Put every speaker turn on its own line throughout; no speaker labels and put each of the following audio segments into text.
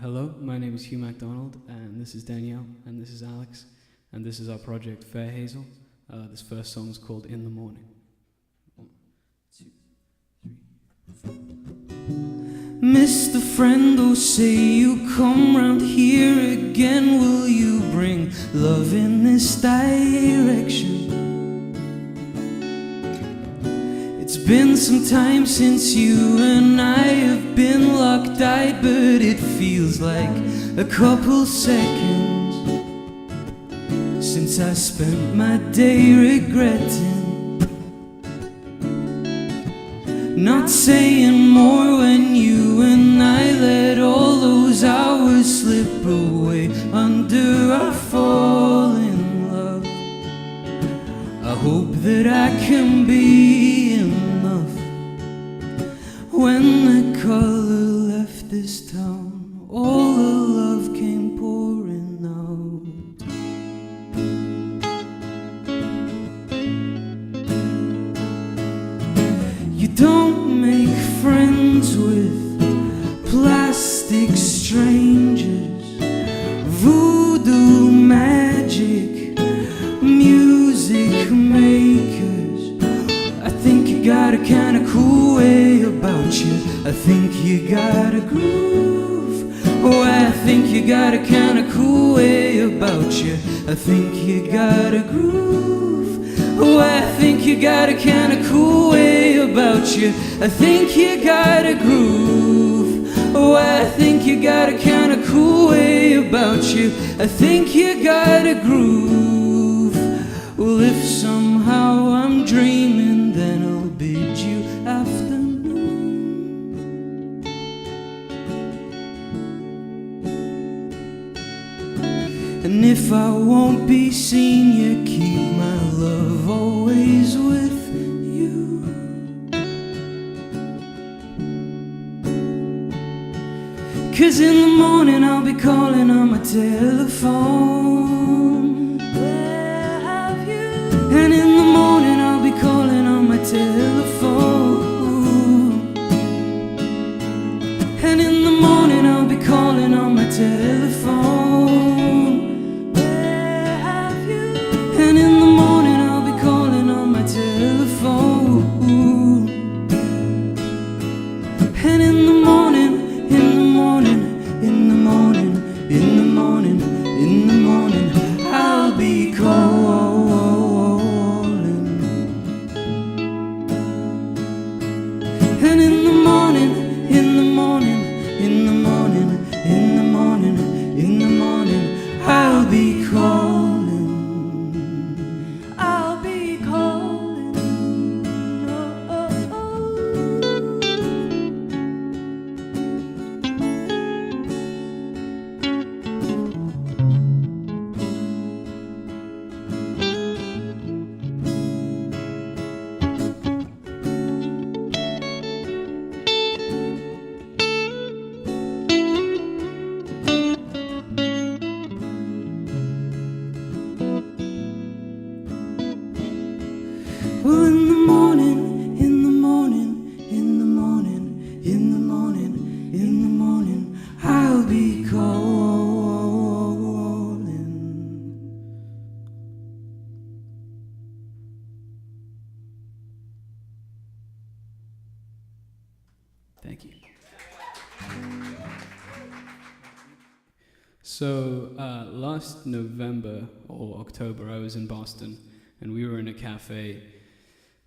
Hello, my name is Hugh Macdonald, and this is Danielle, and this is Alex, and this is our project Fairhazel. This first song is called In the Morning. 1, 2, 3, 4.
Mr. Friend, oh say you come round here again. Will you bring love in this direction? It's been some time since you and I have been locked-eyed, but it feels like a couple seconds since I spent my day regretting not saying more when you and I let all those hours slip away under our falling love. I hope that I can be enough when the color left this town, all the love came pouring out. You don't make friends with plastic strangers, voodoo magic, music makers. I think you got a kinda cool way about you. I think you got a groove. Oh, I think you got a kinda cool way about you. I think you got a groove. Oh, I think you got a kinda cool way about you. I think you got a groove. Oh, I think you got a kinda cool way about you. I think you got a groove. Well, if somehow I'm dreaming, then I'll bid you afternoon. And if I won't be seen, you keep my love always with you. 'Cause in the morning I'll be calling on my telephone. Where have you? And in the morning I'll be calling on my telephone. And in the morning I'll be calling on my telephone. Where have you? And in the morning I'll be calling on my telephone. And in the morning, in the morning, in the morning, in the morning, in the morning, I'll be calling. And in the morning, in the morning, in the morning, in the morning, in the morning, I'll be calling. I'll be calling. Oh, oh, oh. Well, in the morning, in the morning, in the morning, in the morning, in the morning, I'll be calling.
Thank you. So, last November or October, I was in Boston, and we were in a cafe,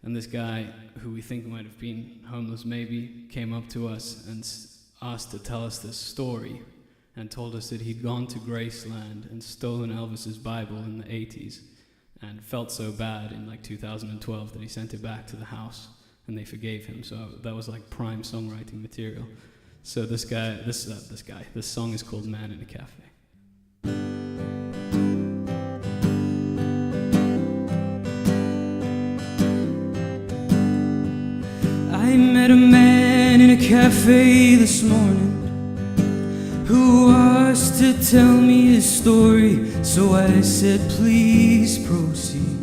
and this guy, who we think might have been homeless maybe, came up to us and asked to tell us this story, and told us that he'd gone to Graceland and stolen Elvis's Bible in the 80s, and felt so bad in like 2012 that he sent it back to the house, and they forgave him. So that was like prime songwriting material. So this song is called Man in a Cafe.
I met a man in a cafe this morning who asked to tell me his story, so I said, please proceed.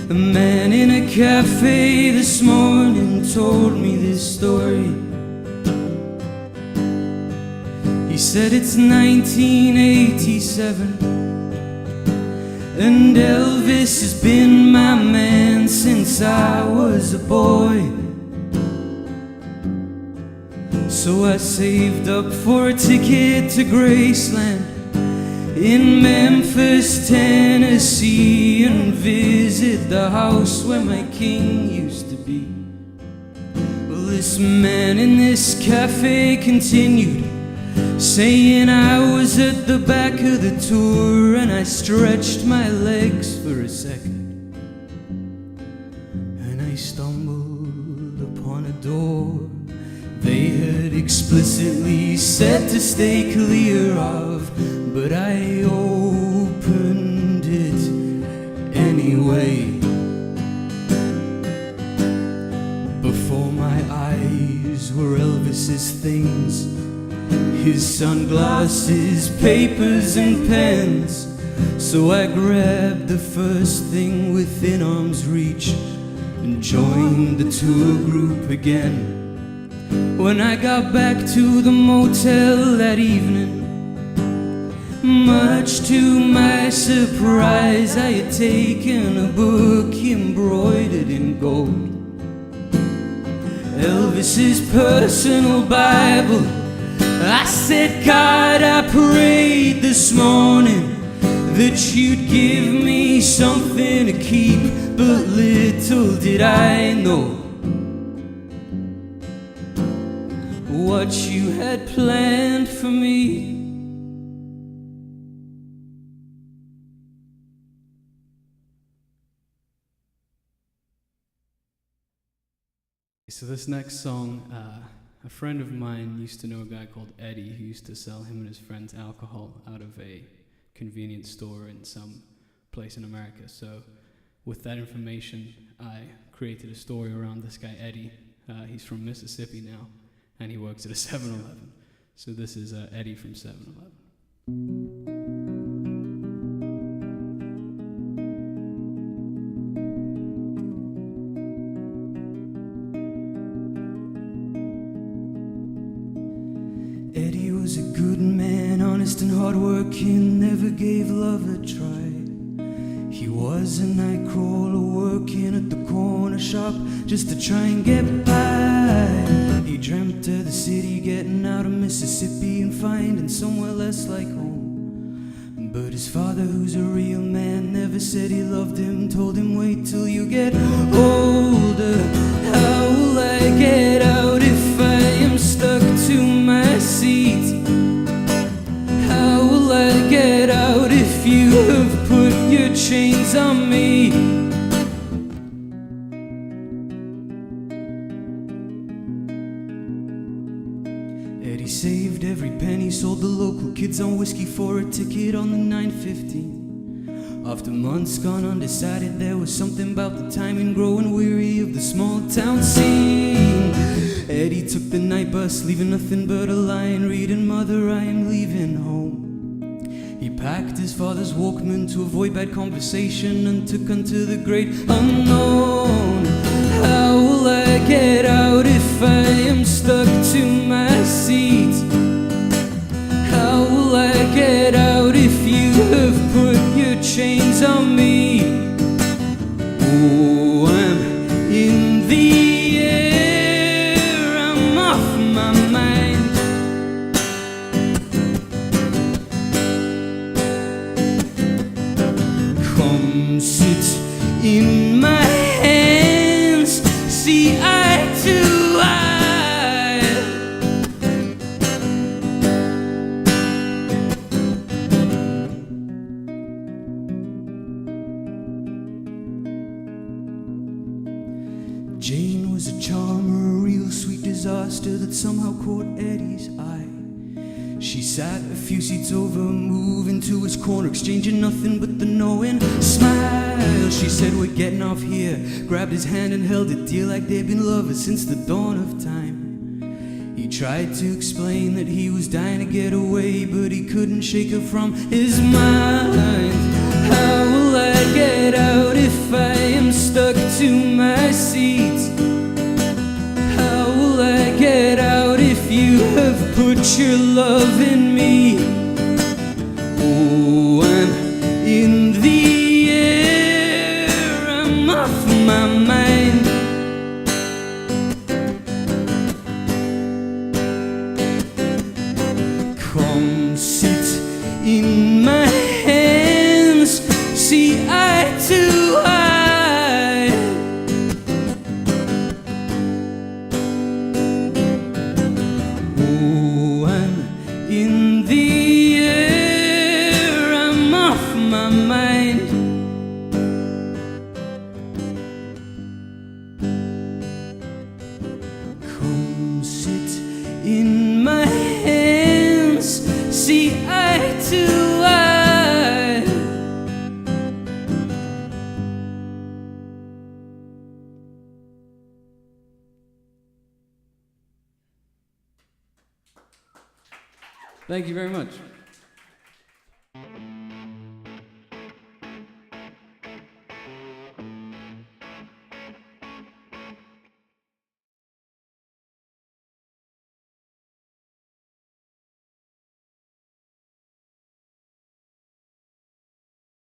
A man in a cafe this morning told me this story. said it's 1987, and Elvis has been my man since I was a boy. So I saved up for a ticket to Graceland in Memphis, Tennessee, and visit the house where my king used to be. Well, this man in this cafe continued saying I was at the back of the tour, and I stretched my legs for a second, and I stumbled upon a door they had explicitly said to stay clear of, but I opened it anyway. Before my eyes were Elvis's things, his sunglasses, papers and pens. So I grabbed the first thing within arm's reach and joined the tour group again. When I got back to the motel that evening, much to my surprise, I had taken a book embroidered in gold, Elvis's personal Bible. I said, God, I prayed this morning that you'd give me something to keep, but little did I know what you had planned for me.
So this next song, a friend of mine used to know a guy called Eddie who used to sell him and his friends alcohol out of a convenience store in some place in America. So with that information, I created a story around this guy Eddie. He's from Mississippi now, and he works at a 7-Eleven. So this is Eddie from 7-Eleven.
Eddie was a good man, honest and hardworking, never gave love a try. He was a night crawler working at the corner shop just to try and get by. He dreamt of the city, getting out of Mississippi and finding somewhere less like home. But his father, who's a real man, never said he loved him, told him wait till you get older. How will I get out if I am stuck to my seat? How will I get out if you have put your chains on me? Eddie saved every penny, sold the local kids on whiskey for a ticket on the 9:15. After months gone undecided, there was something about the timing, growing weary of the small town scene. Eddie took the night bus, leaving nothing but a line reading, Mother, I am leaving home. He packed his father's Walkman to avoid bad conversation and took unto the great unknown. How will I get out if I am stuck to my seat? How will I get out if you have put your chains on me? Oh, I'm in the air, I'm off my mind. Come sit in my hands, see eye to eye. Jane was a charmer, a real sweet disaster that somehow caught Eddie's eye. She sat a few seats over, moving to his corner, exchanging nothing but the knowing smile. She said, we're getting off here, grabbed his hand and held it dear like they'd been lovers since the dawn of time. He tried to explain that he was dying to get away, but he couldn't shake her from his mind. How will I get out if I am stuck to my seat? How will I get out if you have put your love in me. Oh, I'm in the air, I'm off my mind. Come sit in my hands, see eye to eye. Oh, I'm in the air, I'm off my mind. Come sit in my hands, see eye to eye.
Thank you very much.